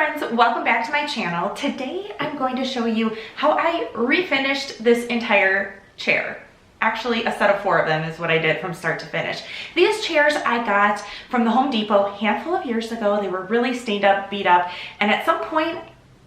friends, welcome back to my channel. Today I'm going to show you how I refinished this entire chair. Actually, a set of 4 of them is what I did from start to finish. These chairs I got from the Home Depot a handful of years ago. They were really stained up, beat up, and at some point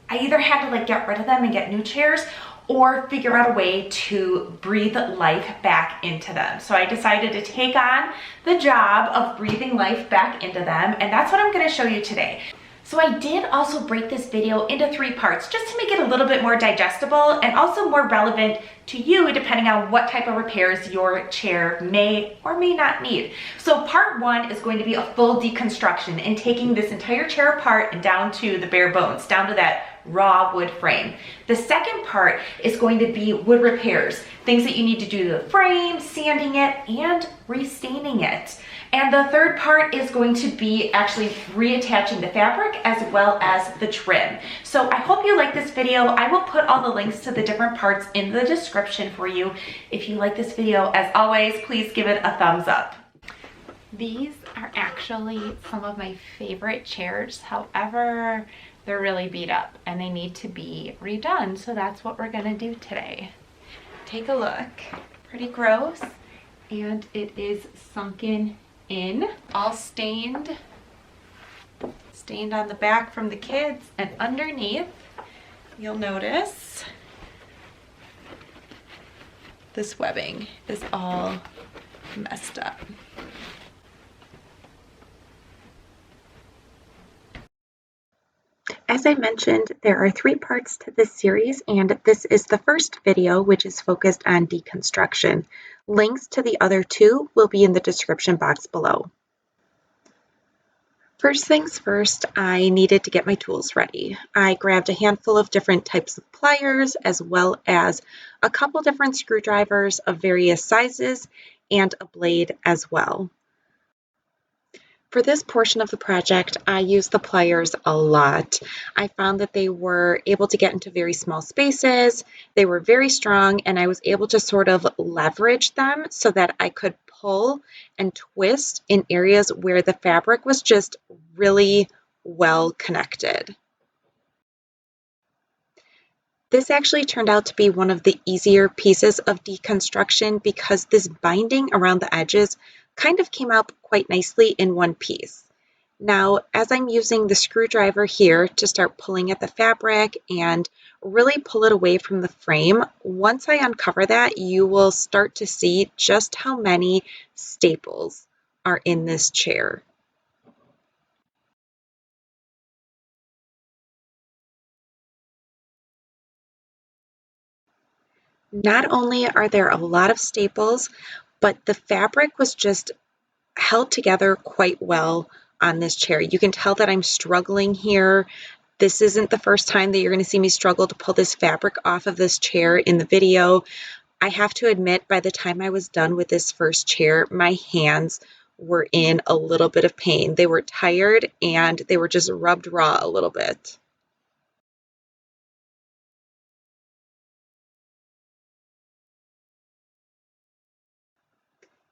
I either had to get rid of them and get new chairs or figure out a way to breathe life back into them. So I decided to take on the job of breathing life back into them, and that's what I'm going to show you today. So I did also break this video into 3 parts just to make it a little bit more digestible and also more relevant to you depending on what type of repairs your chair may or may not need. So part 1 is going to be a full deconstruction and taking this entire chair apart and down to the bare bones, down to that raw wood frame. The second part is going to be wood repairs, things that you need to do to the frame, sanding it, and restaining it. And the third part is going to be actually reattaching the fabric as well as the trim. So I hope you like this video. I will put all the links to the different parts in the description for you. If you like this video, as always, please give it a thumbs up. These are actually some of my favorite chairs. However, they're really beat up and they need to be redone. So that's what we're gonna do today. Take a look, pretty gross. And it is sunken in, all stained on the back from the kids, and underneath you'll notice this webbing is all messed up. As I mentioned, there are 3 parts to this series, and this is the first video, which is focused on deconstruction. Links to the other 2 will be in the description box below. First things first, I needed to get my tools ready. I grabbed a handful of different types of pliers, as well as a couple different screwdrivers of various sizes, and a blade as well. For this portion of the project, I used the pliers a lot. I found that they were able to get into very small spaces, they were very strong, and I was able to sort of leverage them so that I could pull and twist in areas where the fabric was just really well connected. This actually turned out to be one of the easier pieces of deconstruction because this binding around the edges kind of came out quite nicely in one piece. Now, as I'm using the screwdriver here to start pulling at the fabric and really pull it away from the frame, once I uncover that, you will start to see just how many staples are in this chair. Not only are there a lot of staples, but the fabric was just held together quite well on this chair. You can tell that I'm struggling here. This isn't the first time that you're going to see me struggle to pull this fabric off of this chair in the video. I have to admit, by the time I was done with this first chair, my hands were in a little bit of pain. They were tired and they were just rubbed raw a little bit.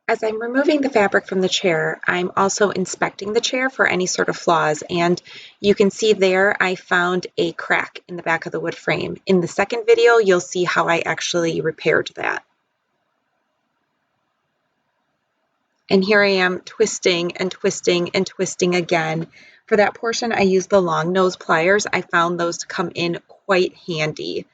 As I'm removing the fabric from the chair, I'm also inspecting the chair for any sort of flaws, and you can see there I found a crack in the back of the wood frame. In the second video, you'll see how I actually repaired that. And here I am twisting and twisting and twisting again. For that portion, I used the long nose pliers. I found those to come in quite handy.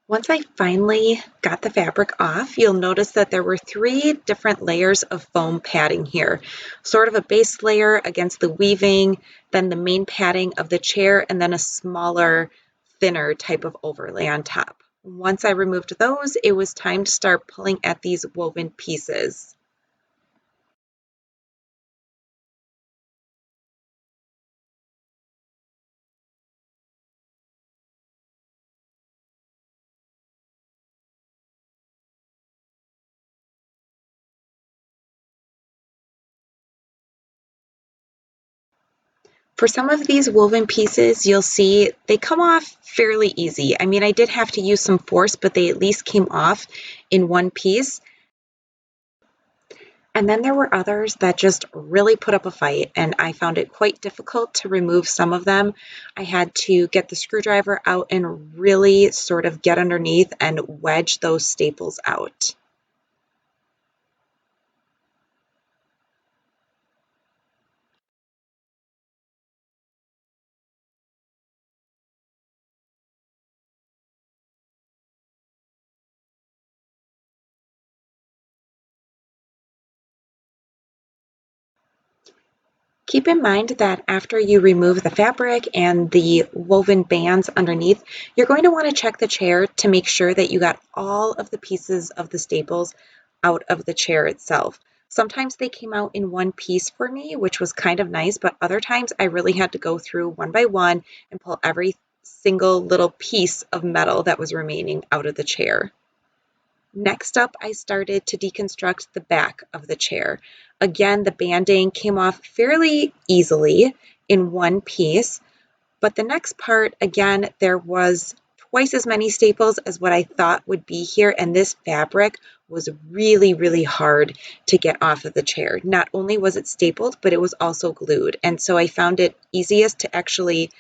Once I finally got the fabric off, you'll notice that there were 3 different layers of foam padding here. Sort of a base layer against the weaving, then the main padding of the chair, and then a smaller, thinner type of overlay on top. Once I removed those, it was time to start pulling at these woven pieces. For some of these woven pieces, you'll see they come off fairly easy. I mean, I did have to use some force, but they at least came off in one piece. And then there were others that just really put up a fight, and I found it quite difficult to remove some of them. I had to get the screwdriver out and really sort of get underneath and wedge those staples out. Keep in mind that after you remove the fabric and the woven bands underneath, you're going to want to check the chair to make sure that you got all of the pieces of the staples out of the chair itself. Sometimes they came out in one piece for me, which was kind of nice, but other times I really had to go through one by one and pull every single little piece of metal that was remaining out of the chair. Next up, I started to deconstruct the back of the chair. Again, the banding came off fairly easily in one piece, but the next part, again, there was twice as many staples as what I thought would be here, and this fabric was really, really hard to get off of the chair. Not only was it stapled, but it was also glued, and so I found it easiest to actually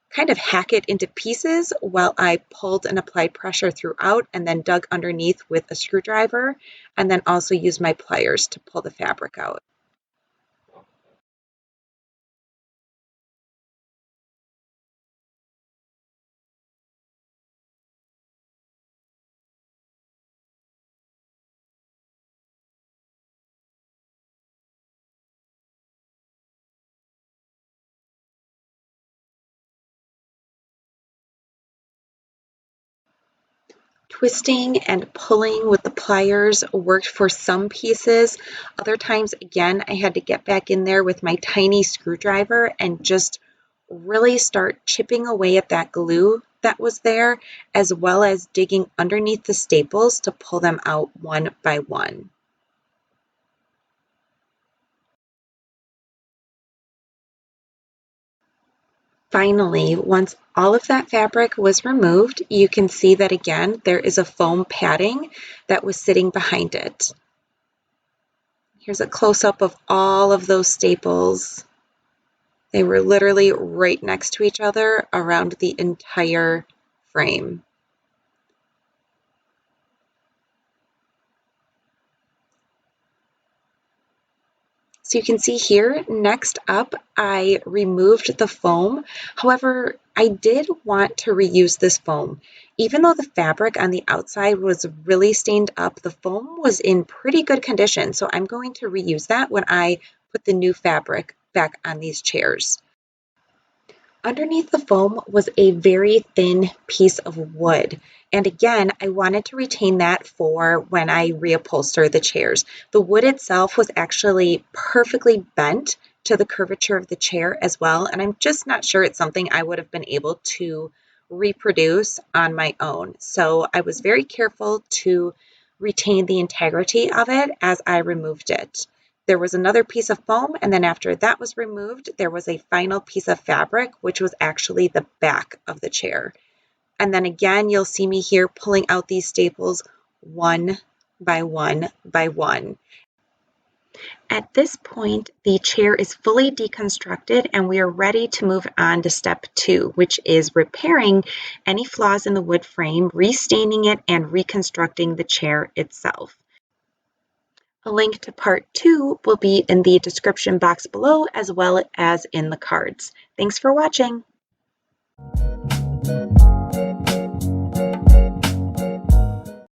kind of hack it into pieces while I pulled and applied pressure throughout and then dug underneath with a screwdriver, and then also used my pliers to pull the fabric out. Twisting and pulling with the pliers worked for some pieces. Other times, again, I had to get back in there with my tiny screwdriver and just really start chipping away at that glue that was there, as well as digging underneath the staples to pull them out one by one. Finally, once all of that fabric was removed, you can see that again, there is a foam padding that was sitting behind it. Here's a close-up of all of those staples. They were literally right next to each other around the entire frame. So you can see here, next up, I removed the foam. However, I did want to reuse this foam. Even though the fabric on the outside was really stained up, the foam was in pretty good condition. So I'm going to reuse that when I put the new fabric back on these chairs. Underneath the foam was a very thin piece of wood. And again, I wanted to retain that for when I reupholster the chairs. The wood itself was actually perfectly bent to the curvature of the chair as well. And I'm just not sure it's something I would have been able to reproduce on my own. So I was very careful to retain the integrity of it as I removed it. There was another piece of foam, and then after that was removed, there was a final piece of fabric, which was actually the back of the chair. And then again, you'll see me here pulling out these staples one by one by one. At this point, the chair is fully deconstructed and we are ready to move on to step 2, which is repairing any flaws in the wood frame, restaining it, and reconstructing the chair itself. A link to part 2 will be in the description box below as well as in the cards. Thanks for watching.